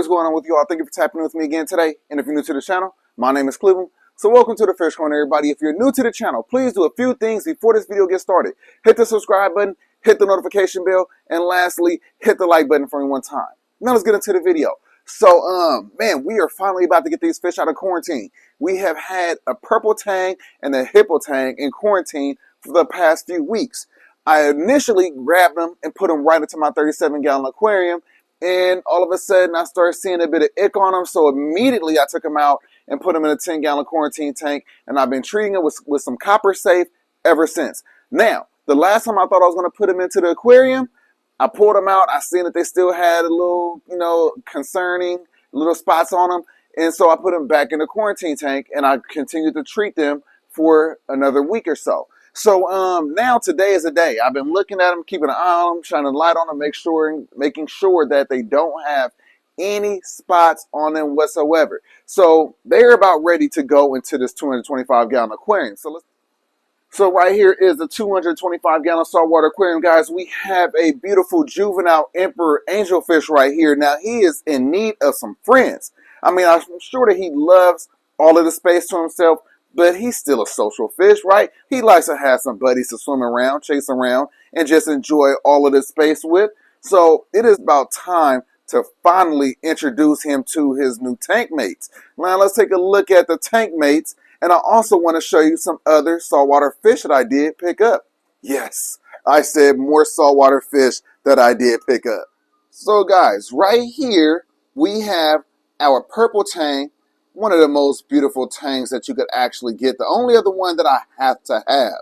What is going on with you all? Thank you for tapping in with me again today. And if you're new to the channel, my name is Cleveland. So welcome to the Fish Corner, everybody. If you're new to the channel, please do a few things before this video gets started. Hit the subscribe button, hit the notification bell, and lastly, hit the like button for me one time. Now let's get into the video. So, man, we are finally about to get these fish out of quarantine. We have had a purple tang and a hippo tang in quarantine for the past few weeks. I initially grabbed them and put them right into my 37-gallon aquarium. And all of a sudden, I started seeing a bit of ick on them. So immediately, I took them out and put them in a 10-gallon quarantine tank. And I've been treating it with some copper safe ever since. Now, the last time I thought I was going to put them into the aquarium, I pulled them out. I seen that they still had a little, concerning little spots on them. And so I put them back in the quarantine tank. And I continued to treat them for another week or so. So now today is the day. I've been looking at them, keeping an eye on them, shining a light on them, making sure that they don't have any spots on them whatsoever. So they're about ready to go into this 225-gallon aquarium. So right here is the 225-gallon saltwater aquarium, guys. We have a beautiful juvenile emperor angelfish right here. Now he is in need of some friends. I mean, I'm sure that he loves all of the space to himself, but he's still a social fish, right? He likes to have some buddies to swim around, chase around, and just enjoy all of this space with. So it is about time to finally introduce him to his new tank mates. Now let's take a look at the tank mates, and I also want to show you some other saltwater fish that I did pick up. Yes, I said more saltwater fish that I did pick up. So guys, right here we have our purple tang. One of the most beautiful tangs that you could actually get. The only other one that I have to have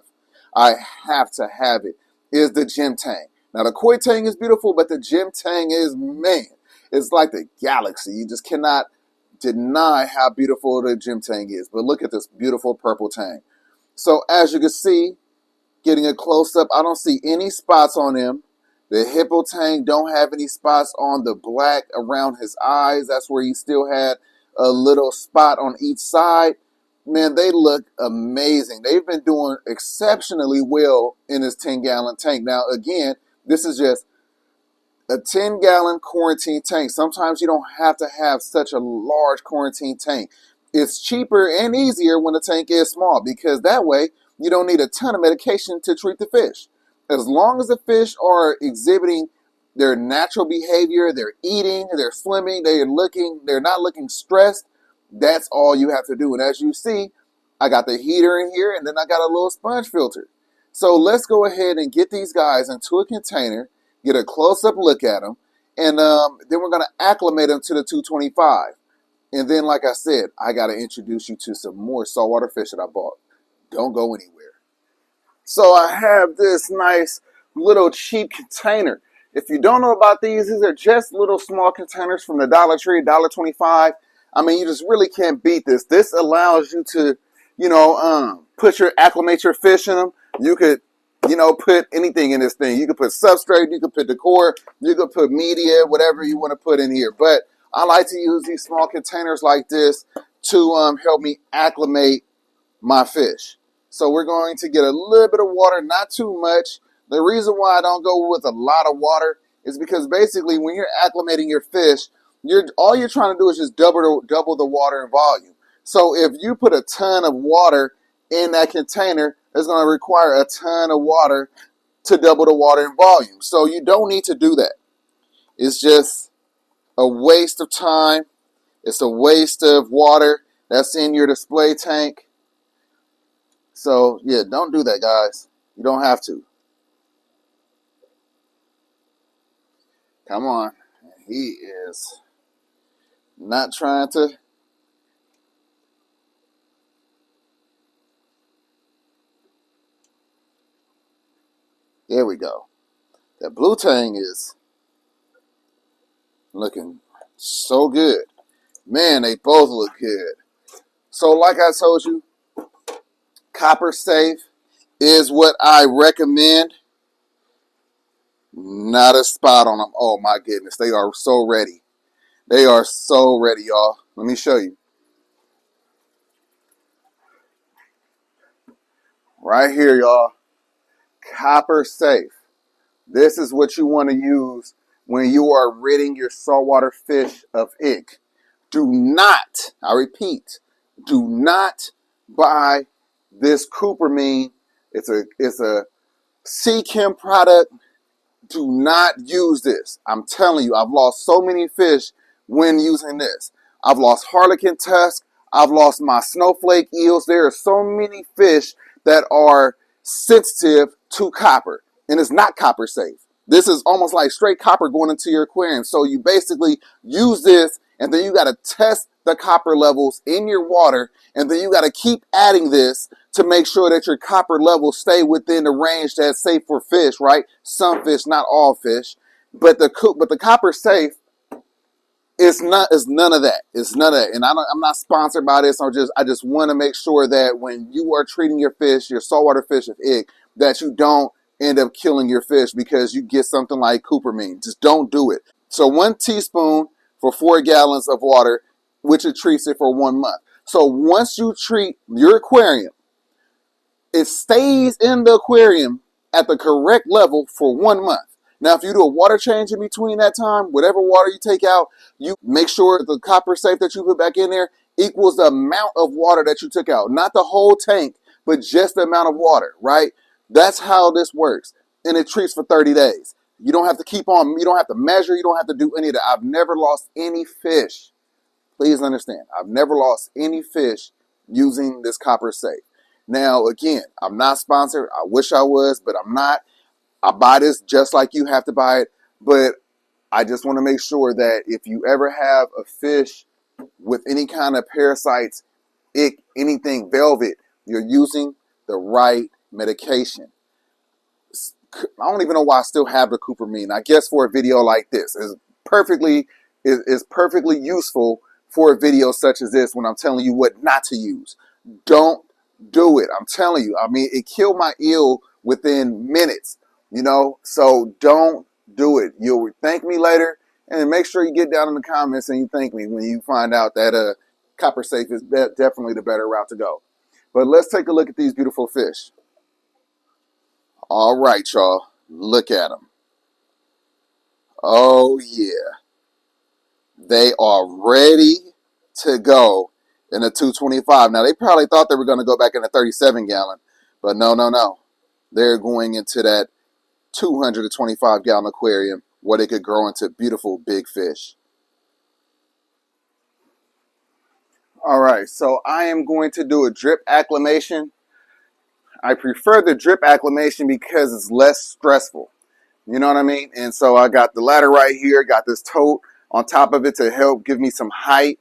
it, is the gem tang. Now the koi tang is beautiful, but the gem tang is, man, it's like the galaxy. You just cannot deny how beautiful the gem tang is. But look at this beautiful purple tang. So as you can see, getting a close up, I don't see any spots on him. The hippo tang don't have any spots on the black around his eyes. That's where he still had a little spot on each side. Man, they look amazing. They've been doing exceptionally well in this 10-gallon tank. Now, again, this is just a 10-gallon quarantine tank. Sometimes you don't have to have such a large quarantine tank. It's cheaper and easier when the tank is small, because that way you don't need a ton of medication to treat the fish. As long as the fish are exhibiting their natural behavior, they're eating, they're swimming, they're not looking stressed, that's all you have to do. And as you see, I got the heater in here, and then I got a little sponge filter. So let's go ahead and get these guys into a container, get a close-up look at them, and then we're going to acclimate them to the 225. And then, like I said, I got to introduce you to some more saltwater fish that I bought. Don't go anywhere. So I have this nice little cheap container. If you don't know about these are just little small containers from the Dollar Tree, $1.25. I mean, you just really can't beat this. This allows you to, acclimate your fish in them. You could, put anything in this thing. You could put substrate, you could put decor, you could put media, whatever you want to put in here. But I like to use these small containers like this to help me acclimate my fish. So we're going to get a little bit of water, not too much. The reason why I don't go with a lot of water is because basically when you're acclimating your fish, all you're trying to do is just double the water in volume. So if you put a ton of water in that container, it's going to require a ton of water to double the water in volume. So you don't need to do that. It's just a waste of time. It's a waste of water that's in your display tank. So yeah, don't do that, guys. You don't have to. Come on. He is not trying to. There we go. That blue tang is looking so good. Man, they both look good. So like I told you, copper safe is what I recommend. Not a spot on them. Oh my goodness, they are so ready. They are so ready, y'all. Let me show you. Right here, y'all. Copper safe. This is what you want to use when you are ridding your saltwater fish of ick. Do not, I repeat, do not buy this cupramine. It's a sea chem product. Do not use this. I'm telling you, I've lost so many fish when using this. I've lost harlequin tusk. I've lost my snowflake eels. There are so many fish that are sensitive to copper, and it's not copper safe. This is almost like straight copper going into your aquarium. So you basically use this, and then you got to test the copper levels in your water, and then you got to keep adding this to make sure that your copper levels stay within the range that's safe for fish, right? Some fish, not all fish. But the copper safe is none of that. It's none of that. And I'm not sponsored by this. I just want to make sure that when you are treating your fish, your saltwater fish of ick, that you don't end up killing your fish because you get something like cupramine. Just don't do it. So 1 teaspoon for 4 gallons of water, which it treats it for 1 month. So once you treat your aquarium, it stays in the aquarium at the correct level for 1 month. Now, if you do a water change in between that time, whatever water you take out, you make sure the copper safe that you put back in there equals the amount of water that you took out. Not the whole tank, but just the amount of water, right? That's how this works. And it treats for 30 days. You don't have to keep on, you don't have to measure, you don't have to do any of that. I've never lost any fish. Please understand, I've never lost any fish using this copper safe. Now, again, I'm not sponsored. I wish I was, but I'm not. I buy this just like you have to buy it. But I just want to make sure that if you ever have a fish with any kind of parasites, ick, anything, velvet, you're using the right medication. I don't even know why I still have the cupramine. I guess for a video like this is perfectly useful for a video such as this when I'm telling you what not to use. Don't do it. I'm telling you. I mean, it killed my eel within minutes, so don't do it. You'll thank me later, and make sure you get down in the comments and you thank me when you find out that copper safe is definitely the better route to go. But let's take a look at these beautiful fish. All right, y'all, look at them. Oh yeah, they are ready to go in a 225. Now, they probably thought they were going to go back in a 37 gallon, but no. They're going into that 225 gallon aquarium where they could grow into beautiful big fish. All right, so I am going to do a drip acclimation. I prefer the drip acclimation because it's less stressful. You know what I mean? And so I got the ladder right here, got this tote on top of it to help give me some height.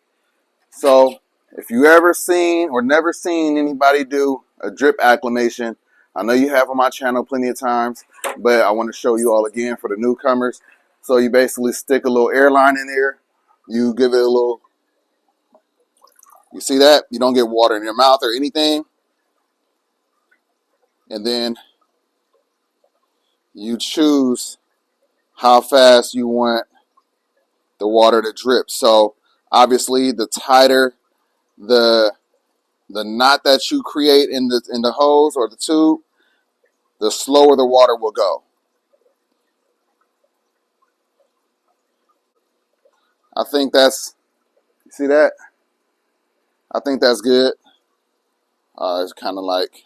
So if you ever seen or never seen anybody do a drip acclimation, I know you have on my channel plenty of times, but I want to show you all again for the newcomers. So you basically stick a little airline in there. You give it a little, you see that? You don't get water in your mouth or anything. And then you choose how fast you want the water to drip. So obviously the tighter the knot that you create in the hose or the tube, the slower the water will go. I think that's, you see that? I think that's good. It's kind of like,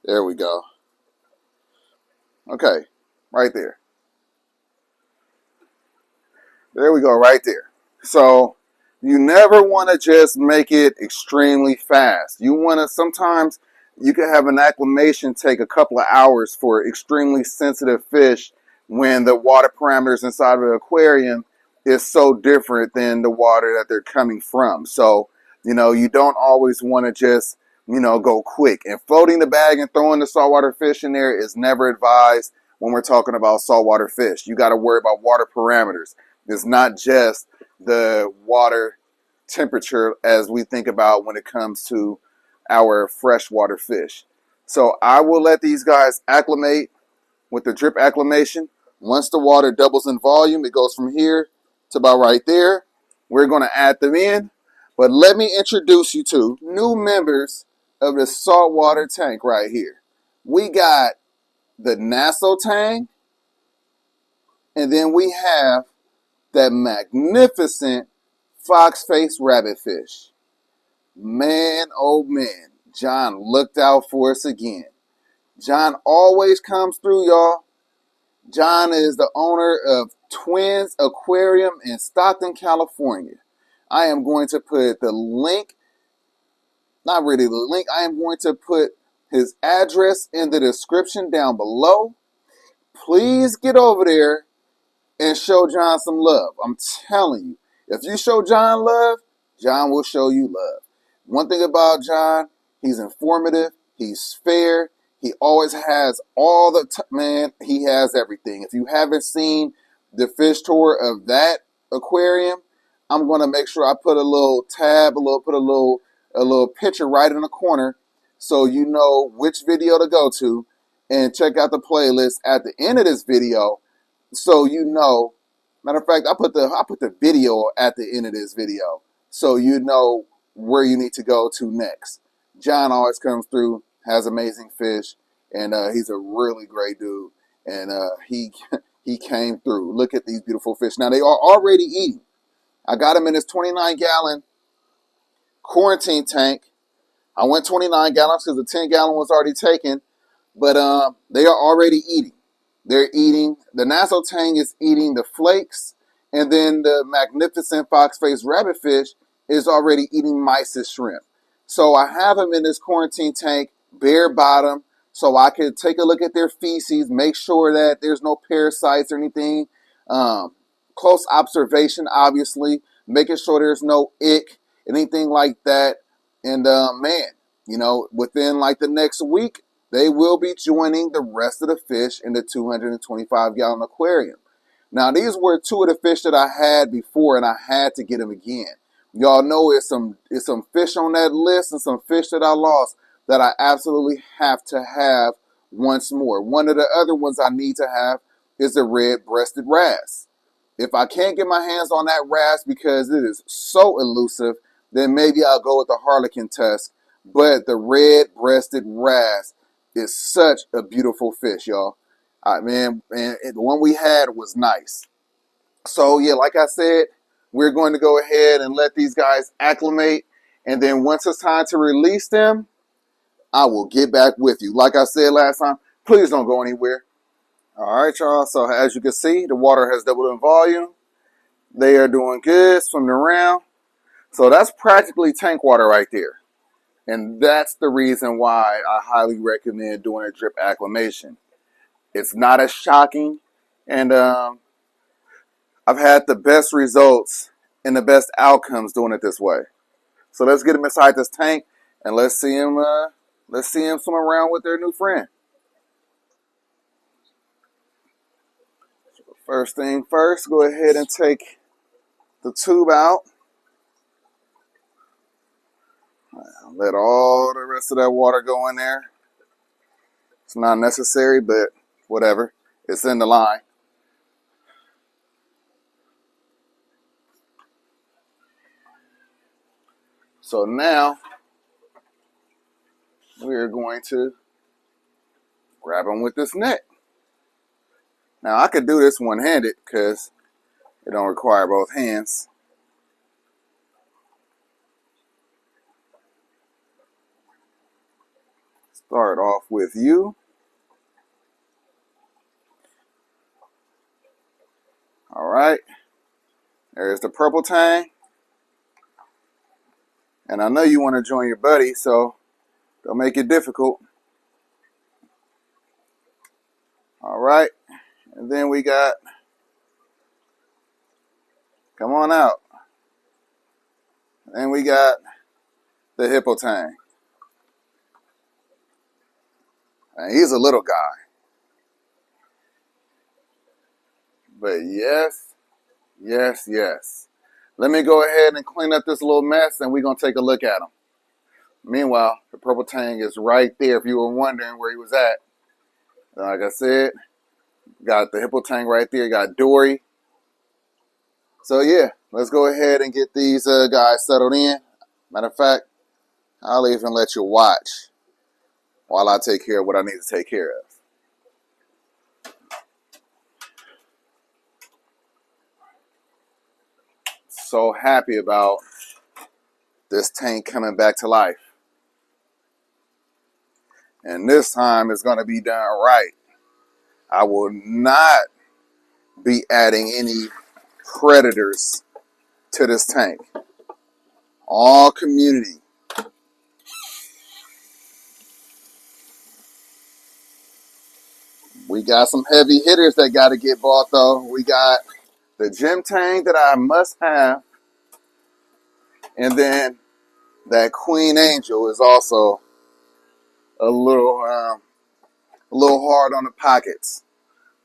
there we go. Okay, right there. There we go, right there. So you never want to just make it extremely fast. You want to, sometimes you can have an acclimation take a couple of hours for extremely sensitive fish when the water parameters inside of the aquarium is so different than the water that they're coming from. So, you don't always want to just, go quick. And floating the bag and throwing the saltwater fish in there is never advised when we're talking about saltwater fish. You got to worry about water parameters. It's not just the water temperature as we think about when it comes to our freshwater fish. So I will let these guys acclimate with the drip acclimation. Once the water doubles in volume, it goes from here to about right there. We're going to add them in. But let me introduce you to new members of the saltwater tank right here. We got the Nassau tank. And then we have that magnificent fox-faced rabbitfish. Man, oh man, John looked out for us again. John always comes through, y'all. John is the owner of Twins Aquarium in Stockton, California. I am going to put the link, not really the link, I am going to put his address in the description down below. Please get over there and show John some love. I'm telling you, if you show John love, John will show you love. One thing about John, he's informative, he's fair, he always has all the, man, he has everything. If you haven't seen the fish tour of that aquarium, I'm going to make sure I put a little tab, put a little picture right in the corner so you know which video to go to, and check out the playlist at the end of this video. So you know, matter of fact, I put the video at the end of this video, so you know where you need to go to next. John always comes through, has amazing fish, and he's a really great dude. And he came through. Look at these beautiful fish. Now they are already eating. I got him in this 29-gallon quarantine tank. I went 29 gallons because the 10-gallon was already taken, but they are already eating. They're eating, the Nassau tang is eating the flakes, and then the magnificent fox-faced rabbitfish is already eating mice and shrimp. So I have them in this quarantine tank, bare bottom, so I can take a look at their feces, make sure that there's no parasites or anything. Close observation, obviously, making sure there's no ick, anything like that. And man, you know, within like the next week, they will be joining the rest of the fish in the 225-gallon aquarium. Now, these were two of the fish that I had before, and I had to get them again. Y'all know it's some fish on that list and some fish that I lost that I absolutely have to have once more. One of the other ones I need to have is the red-breasted wrasse. If I can't get my hands on that wrasse because it is so elusive, then maybe I'll go with the harlequin tusk. But the red-breasted wrasse is such a beautiful fish, y'all. Man, the one we had was nice. So, yeah, like I said, we're going to go ahead and let these guys acclimate. And then once it's time to release them, I will get back with you. Like I said last time, please don't go anywhere. All right, y'all. So, as you can see, the water has doubled in volume. They are doing good, swimming around. So, that's practically tank water right there. And that's the reason why I highly recommend doing a drip acclimation. It's not as shocking, and I've had the best results and the best outcomes doing it this way. So let's get them inside this tank and let's see them swim around with their new friend. So first thing first, go ahead and take the tube out. Let all the rest of that water go in there. It's not necessary, but whatever. It's in the line. So now we're going to grab them with this net. Now I could do this one-handed because it don't require both hands. Start off with you. All right. There's the purple tang. And I know you want to join your buddy, so don't make it difficult. All right. And then we got, come on out. And we got the hippo tang. And he's a little guy. But yes, yes, yes. Let me go ahead and clean up this little mess, and we're going to take a look at him. Meanwhile, the purple tang is right there if you were wondering where he was at. Like I said, got the hippo tang right there. Got Dory. So, yeah, let's go ahead and get these guys settled in. Matter of fact, I'll even let you watch while I take care of what I need to take care of. so happy about this tank coming back to life. And this time it's going to be done right. I will not be adding any predators to this tank. All community. We got some heavy hitters that got to get bought though. We got the gym tank that I must have. And then that Queen Angel is also a little hard on the pockets.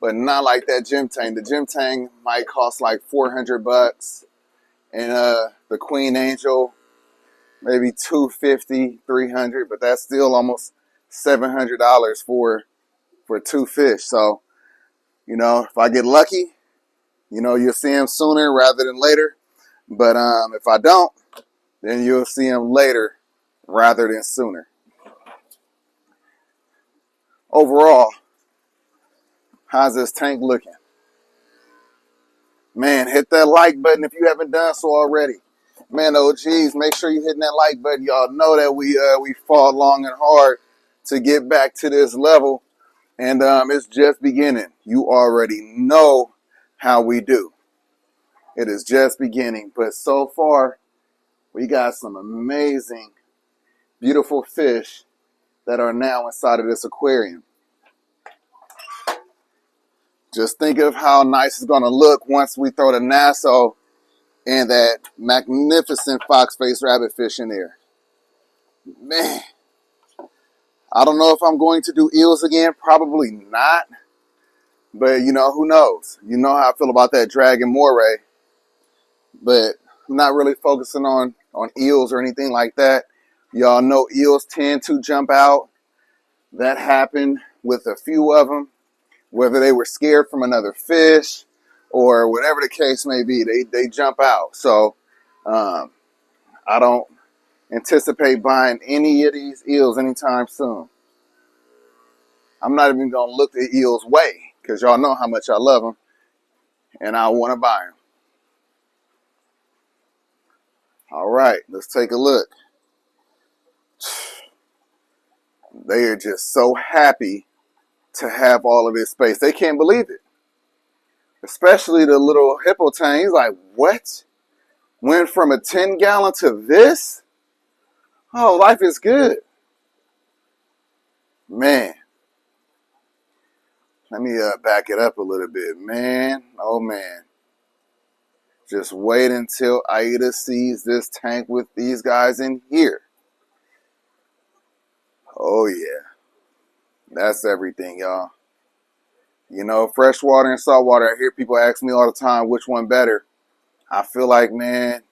But not like that gym tank. The gym tank might cost like $400. And the Queen Angel, maybe $250, $300, but that's still almost $700 for two fish. So, if I get lucky, you'll see them sooner rather than later. But if I don't, then you'll see them later rather than sooner. Overall, how's this tank looking? Man, hit that like button if you haven't done so already. Man, OGs, make sure you're hitting that like button. Y'all know that we fought long and hard to get back to this level. And it's just beginning. You already know how we do. It is just beginning. But so far, we got some amazing, beautiful fish that are now inside of this aquarium. Just think of how nice it's going to look once we throw the Nassau and that magnificent fox-faced rabbitfish in there. Man, I don't know if I'm going to do eels again. Probably not. But, who knows? You know how I feel about that dragon moray. But I'm not really focusing on eels or anything like that. Y'all know eels tend to jump out. That happened with a few of them. Whether they were scared from another fish or whatever the case may be, they jump out. So I don't anticipate buying any of these eels anytime soon. I'm not even going to look the eels' way because y'all know how much I love them and I want to buy them. All right, let's take a look. They are just so happy to have all of this space. They can't believe it. Especially the little hippo tank. He's like, what? Went from a 10-gallon to this? Oh, life is good. Man. Let me back it up a little bit. Man, oh man. Just wait until Aida sees this tank with these guys in here. Oh yeah. That's everything, y'all. Freshwater and saltwater. I hear people ask me all the time, which one better? I feel like, man,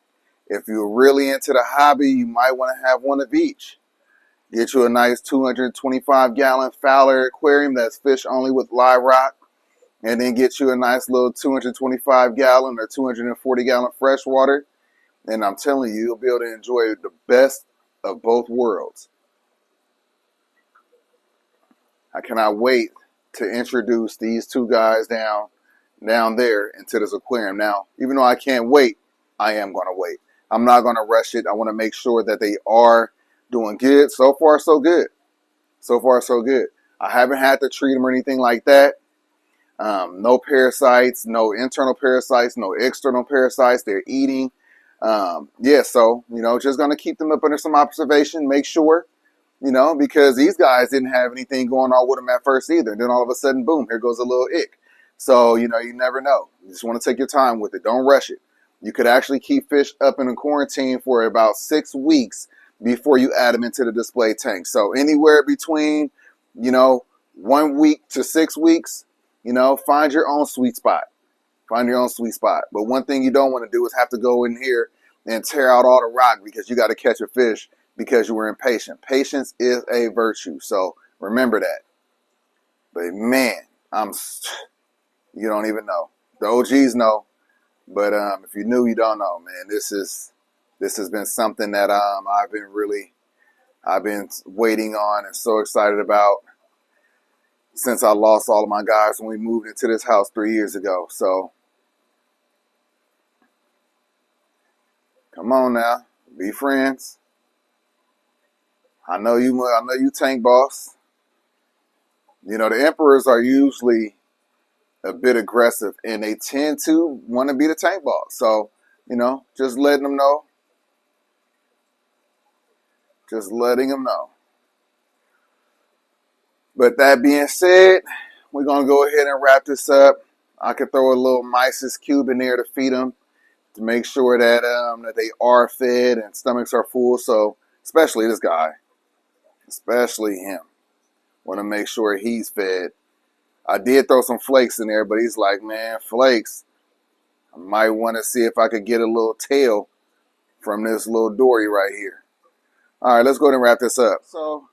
if you're really into the hobby, you might want to have one of each. Get you a nice 225-gallon Fowler aquarium that's fish only with live rock. And then get you a nice little 225-gallon or 240-gallon freshwater. And I'm telling you, you'll be able to enjoy the best of both worlds. I cannot wait to introduce these two guys down there into this aquarium. Now, even though I can't wait, I am going to wait. I'm not going to rush it. I want to make sure that they are doing good. So far, so good. So far, so good. I haven't had to treat them or anything like that. No parasites, no internal parasites, no external parasites. They're eating. So, just going to keep them up under some observation. Make sure, because these guys didn't have anything going on with them at first either. And then all of a sudden, boom, here goes a little ick. So, you never know. You just want to take your time with it. Don't rush it. You could actually keep fish up in a quarantine for about 6 weeks before you add them into the display tank. So anywhere between, 1 week to 6 weeks, find your own sweet spot. Find your own sweet spot. But one thing you don't want to do is have to go in here and tear out all the rock because you got to catch a fish because you were impatient. Patience is a virtue. So remember that. But man, you don't even know. The OGs know. But if you knew, you don't know, man. This has been something that I've been waiting on and so excited about since I lost all of my guys when we moved into this house 3 years ago. So Come on now. Be friends. I know you tank boss. You know, the emperors are usually a bit aggressive and they tend to want to be the tank boss. So, you know, just letting them know. Just letting them know. But that being said, we're going to go ahead and wrap this up. I could throw a little mysis cube in there to feed them, to make sure that that they are fed and stomachs are full. So, especially this guy, especially him, want to make sure he's fed. I did throw some flakes in there, but he's like, man, flakes. I might want to see if I could get a little tail from this little Dory right here. All right, let's go ahead and wrap this up. So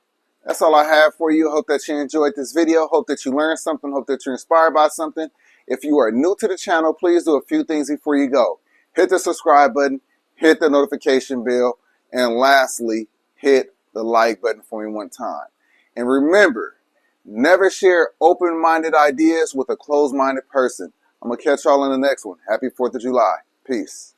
that's all I have for you. Hope that you enjoyed this video. Hope that you learned something. Hope that you're inspired by something. If you are new to the channel, please do a few things before you go. Hit the subscribe button, hit the notification bell, and lastly, hit the like button for me one time. And remember, never share open-minded ideas with a closed-minded person. I'm going to catch y'all in the next one. Happy 4th of July. Peace.